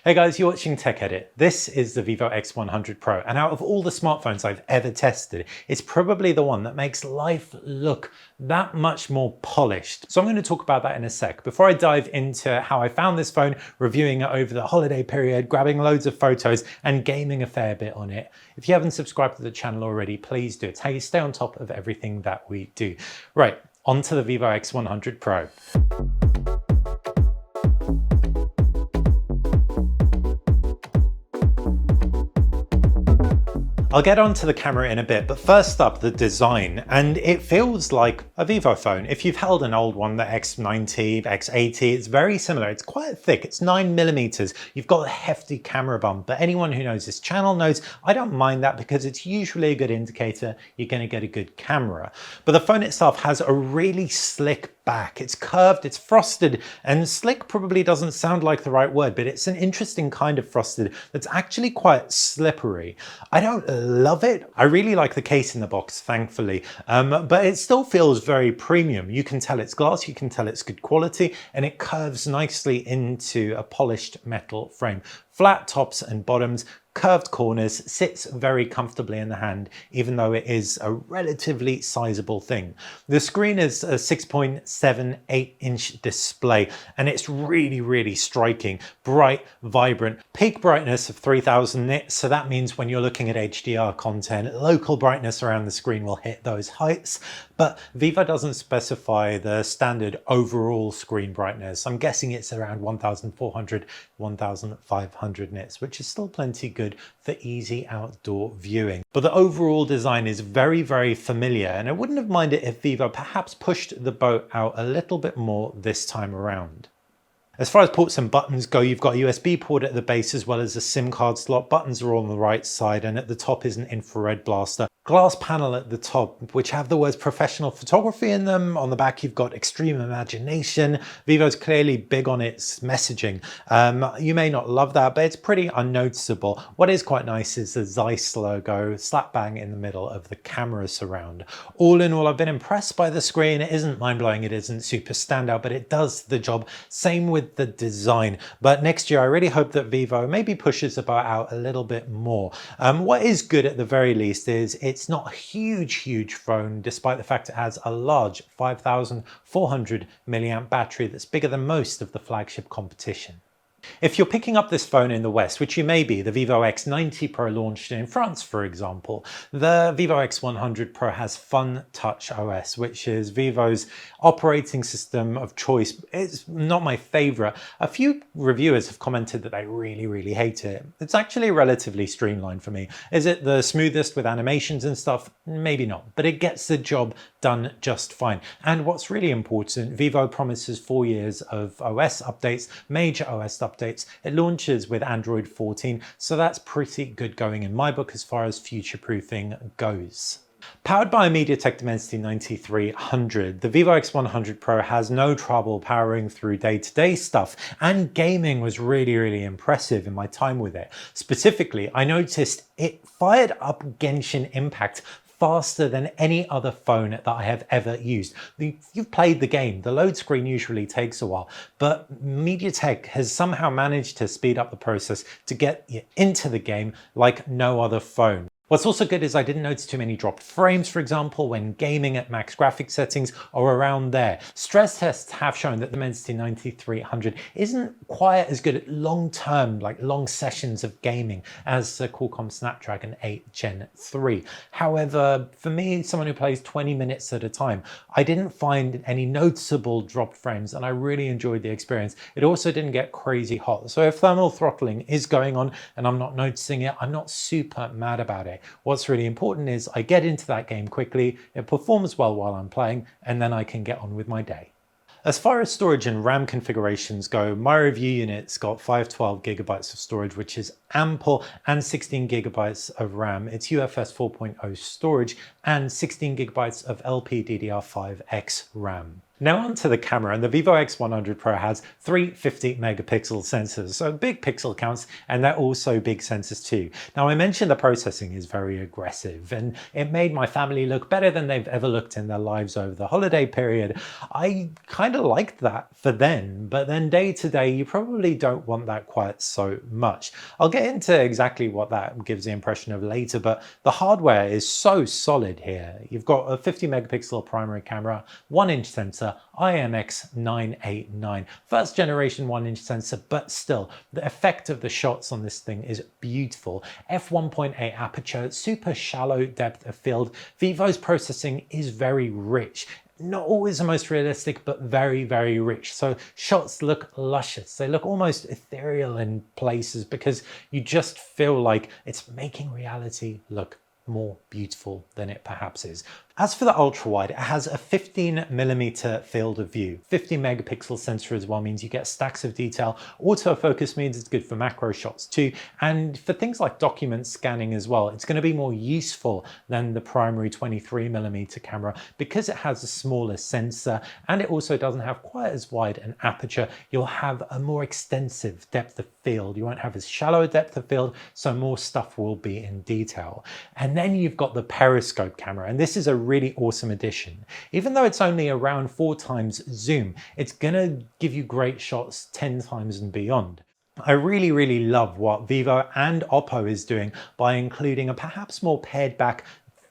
Hey guys, you're watching TechEdit. This is the Vivo X100 Pro, and out of all the smartphones I've ever tested, it's probably the one that makes life look that much more polished. So I'm going to talk about that in a sec. Before I dive into how I found this phone, reviewing it over the holiday period, grabbing loads of photos, and gaming a fair bit on it. If you haven't subscribed to the channel already, please do. It's how you stay on top of everything that we do. Right, on to the Vivo X100 Pro. I'll get onto the camera in a bit, but first up, the design, and it feels like a Vivo phone. If you've held an old one, the X90, X80, it's very similar. It's quite thick, it's 9mm. You've got a hefty camera bump, but anyone who knows this channel knows I don't mind that because it's usually a good indicator you're gonna get a good camera. But the phone itself has a really slick back. It's curved, it's frosted, and slick probably doesn't sound like the right word, but it's an interesting kind of frosted that's actually quite slippery. I don't love it. I really like the case in the box, thankfully, but it still feels very premium. You can tell it's glass, you can tell it's good quality, and it curves nicely into a polished metal frame. Flat tops and bottoms, curved corners, sits very comfortably in the hand, even though it is a relatively sizable thing. The screen is a 6.78-inch display, and it's really striking. Bright, vibrant, peak brightness of 3000 nits, so that means when you're looking at HDR content, local brightness around the screen will hit those heights, but Vivo doesn't specify the standard overall screen brightness. I'm guessing it's around 1400, 1500 nits, which is still plenty good for easy outdoor viewing. But the overall design is very familiar, and I wouldn't have minded if Vivo perhaps pushed the boat out a little bit more this time around. As far as ports and buttons go, you've got a USB port at the base as well as a SIM card slot. Buttons are all on the right side, and at the top is an infrared blaster. Glass panel at the top, which have the words professional photography in them. On the back, you've got extreme imagination. Vivo's clearly big on its messaging. You may not love that, but it's pretty unnoticeable. What is quite nice is the Zeiss logo slap bang in the middle of the camera surround. All in all, I've been impressed by the screen. It isn't mind-blowing, it isn't super standout, but it does the job. Same with the design. But next year, I really hope that Vivo maybe pushes the boat out a little bit more. What is good at the very least is it's not a huge phone, despite the fact it has a large 5400 milliamp battery that's bigger than most of the flagship competition. If you're picking up this phone in the West, which you may be, the Vivo X90 Pro launched in France, for example, the Vivo X100 Pro has FunTouch OS, which is Vivo's operating system of choice. It's not my favorite. A few reviewers have commented that they really hate it. It's actually relatively streamlined for me. Is it the smoothest with animations and stuff? Maybe not, but it gets the job done just fine. And what's really important, Vivo promises 4 years of OS updates, major OS updates. It launches with Android 14, so that's pretty good going in my book as far as future-proofing goes. Powered by a MediaTek Dimensity 9300, the Vivo X100 Pro has no trouble powering through day-to-day stuff, and gaming was really impressive in my time with it. Specifically, I noticed it fired up Genshin Impact faster than any other phone that I have ever used. You've played the game, the load screen usually takes a while, but MediaTek has somehow managed to speed up the process to get you into the game like no other phone. What's also good is I didn't notice too many dropped frames, for example, when gaming at max graphics settings or around there. Stress tests have shown that the Dimensity 9300 isn't quite as good at long-term, like long sessions of gaming as the Qualcomm Snapdragon 8 Gen 3. However, for me, someone who plays 20 minutes at a time, I didn't find any noticeable dropped frames, and I really enjoyed the experience. It also didn't get crazy hot. So if thermal throttling is going on and I'm not noticing it, I'm not super mad about it. What's really important is I get into that game quickly, it performs well while I'm playing, and then I can get on with my day. As far as storage and RAM configurations go, my review unit's got 512GB of storage, which is ample, and 16GB of RAM. It's UFS 4.0 storage and 16GB of LPDDR5X RAM. Now onto the camera, and the Vivo X100 Pro has three 50 megapixel sensors, so big pixel counts, and they're also big sensors too. Now I mentioned the processing is very aggressive, and it made my family look better than they've ever looked in their lives over the holiday period. I kind of liked that for then, but then day to day, you probably don't want that quite so much. I'll get into exactly what that gives the impression of later, but the hardware is so solid here. You've got a 50 megapixel primary camera, 1-inch sensor, IMX989, first generation 1-inch sensor, but still the effect of the shots on this thing is beautiful. f1.8 aperture, super shallow depth of field. Vivo's processing is very rich. Not always the most realistic, but very, very rich. So shots look luscious. They look almost ethereal in places because you just feel like it's making reality look more beautiful than it perhaps is. As for the ultra wide, it has a 15mm field of view. 50 megapixel sensor as well means you get stacks of detail. Autofocus means it's good for macro shots too. And for things like document scanning as well, it's going to be more useful than the primary 23mm camera because it has a smaller sensor and it also doesn't have quite as wide an aperture. You'll have a more extensive depth of field. You won't have as shallow a depth of field, so more stuff will be in detail. And then you've got the periscope camera, and this is a really awesome addition. Even though it's only around 4 times zoom, it's gonna give you great shots 10 times and beyond. I really love what Vivo and Oppo is doing by including a perhaps more pared back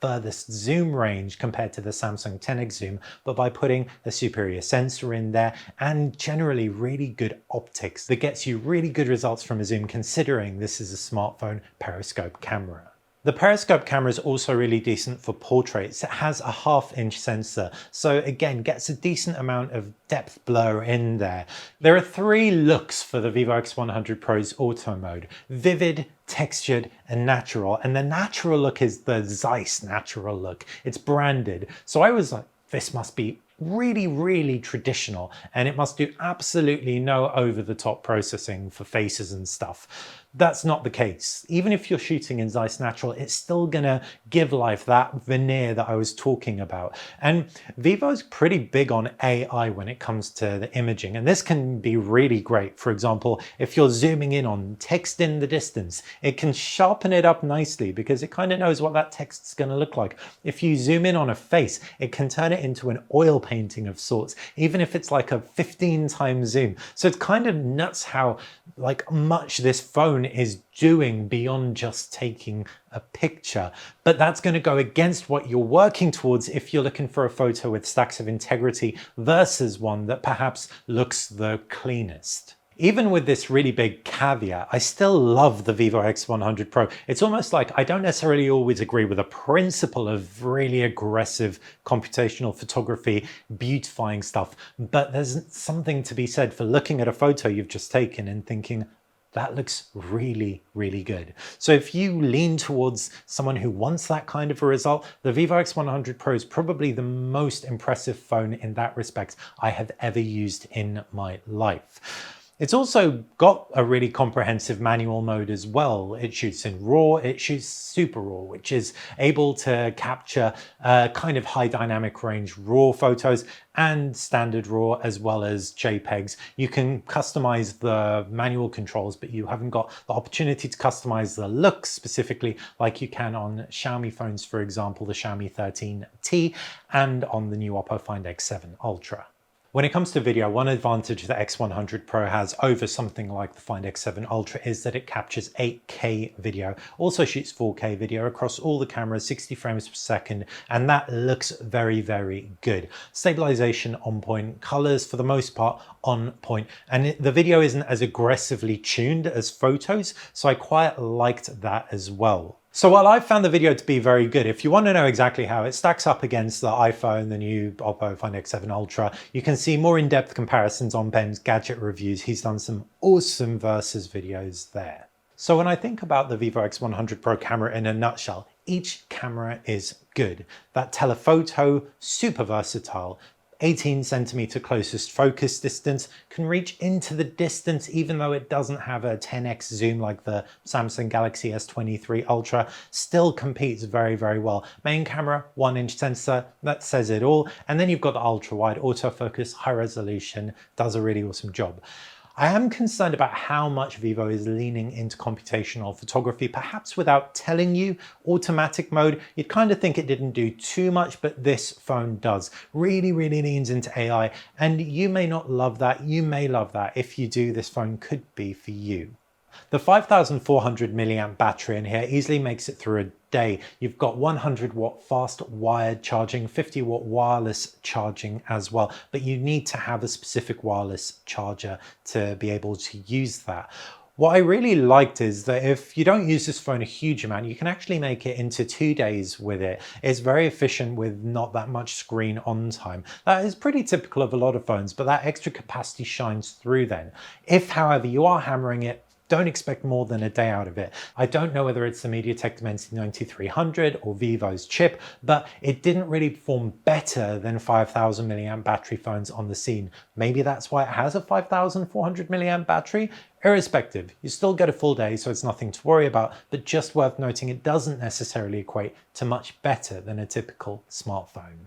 furthest zoom range compared to the Samsung 10x zoom, but by putting a superior sensor in there and generally really good optics that gets you really good results from a zoom considering this is a smartphone periscope camera. The periscope camera is also really decent for portraits. It has a 1/2-inch sensor, so again, gets a decent amount of depth blur in there. There are 3 looks for the Vivo X100 Pro's auto mode: vivid, textured, and natural. And the natural look is the Zeiss natural look. It's branded. So I was like, this must be really traditional, and it must do absolutely no over-the-top processing for faces and stuff. That's not the case. Even if you're shooting in Zeiss Natural, it's still gonna give life that veneer that I was talking about. And Vivo's pretty big on AI when it comes to the imaging, and this can be really great. For example, if you're zooming in on text in the distance, it can sharpen it up nicely because it kind of knows what that text's gonna look like. If you zoom in on a face, it can turn it into an oil painting of sorts, even if it's like a 15 times zoom. So it's kind of nuts how much this phone is doing beyond just taking a picture. But that's going to go against what you're working towards if you're looking for a photo with stacks of integrity versus one that perhaps looks the cleanest. Even with this really big caveat, I still love the Vivo X100 Pro. It's almost like I don't necessarily always agree with the principle of really aggressive computational photography, beautifying stuff, but there's something to be said for looking at a photo you've just taken and thinking, that looks really good. So if you lean towards someone who wants that kind of a result, the Vivo X100 Pro is probably the most impressive phone in that respect I have ever used in my life. It's also got a really comprehensive manual mode as well. It shoots in RAW, it shoots Super RAW, which is able to capture kind of high dynamic range RAW photos and standard RAW as well as JPEGs. You can customize the manual controls, but you haven't got the opportunity to customize the look specifically like you can on Xiaomi phones, for example, the Xiaomi 13T and on the new Oppo Find X7 Ultra. When it comes to video, one advantage the X100 Pro has over something like the Find X7 Ultra is that it captures 8K video, also shoots 4K video across all the cameras, 60 frames per second, and that looks very good. Stabilization on point, colors for the most part on point, and the video isn't as aggressively tuned as photos, so I quite liked that as well. So while I found the video to be very good, if you want to know exactly how it stacks up against the iPhone, the new Oppo Find X7 Ultra, you can see more in-depth comparisons on Ben's gadget reviews. He's done some awesome versus videos there. So when I think about the Vivo X100 Pro camera in a nutshell, each camera is good. That telephoto, super versatile. 18cm closest focus distance, can reach into the distance even though it doesn't have a 10x zoom like the Samsung Galaxy S23 Ultra, still competes very, very well. Main camera, 1-inch sensor, that says it all. And then you've got the ultra wide autofocus, high resolution, does a really awesome job. I am concerned about how much Vivo is leaning into computational photography, perhaps without telling you. Automatic mode, you'd kind of think it didn't do too much, but this phone does. Really, really leans into AI, and you may not love that. You may love that. If you do, this phone could be for you. The 5400 milliamp battery in here easily makes it through a day. You've got 100 watt fast wired charging, 50 watt wireless charging as well, but you need to have a specific wireless charger to be able to use that. What I really liked is that if you don't use this phone a huge amount, you can actually make it into 2 days with it. It's very efficient with not that much screen on time. That is pretty typical of a lot of phones, but that extra capacity shines through then. If, however, you are hammering it, don't expect more than a day out of it. I don't know whether it's the MediaTek Dimensity 9300 or Vivo's chip, but it didn't really perform better than 5000 milliamp battery phones on the scene. Maybe that's why it has a 5400 milliamp battery. Irrespective, you still get a full day, so it's nothing to worry about, but just worth noting it doesn't necessarily equate to much better than a typical smartphone.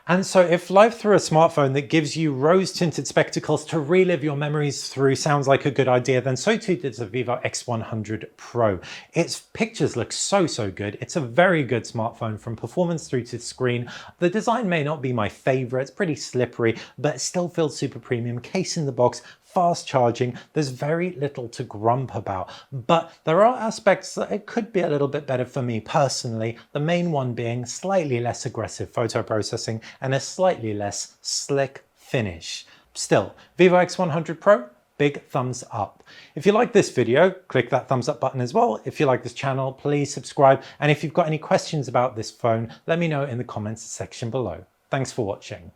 And so if life through a smartphone that gives you rose-tinted spectacles to relive your memories through sounds like a good idea, then so too does the Vivo X100 Pro. Its pictures look so good. It's a very good smartphone from performance through to the screen. The design may not be my favorite, it's pretty slippery, but it still feels super premium. Case in the box, fast charging, there's very little to grump about, but there are aspects that it could be a little bit better for me personally, the main one being slightly less aggressive photo processing and a slightly less slick finish. Still, Vivo X100 Pro, big thumbs up. If you like this video, click that thumbs up button as well. If you like this channel, please subscribe, and if you've got any questions about this phone, let me know in the comments section below. Thanks for watching.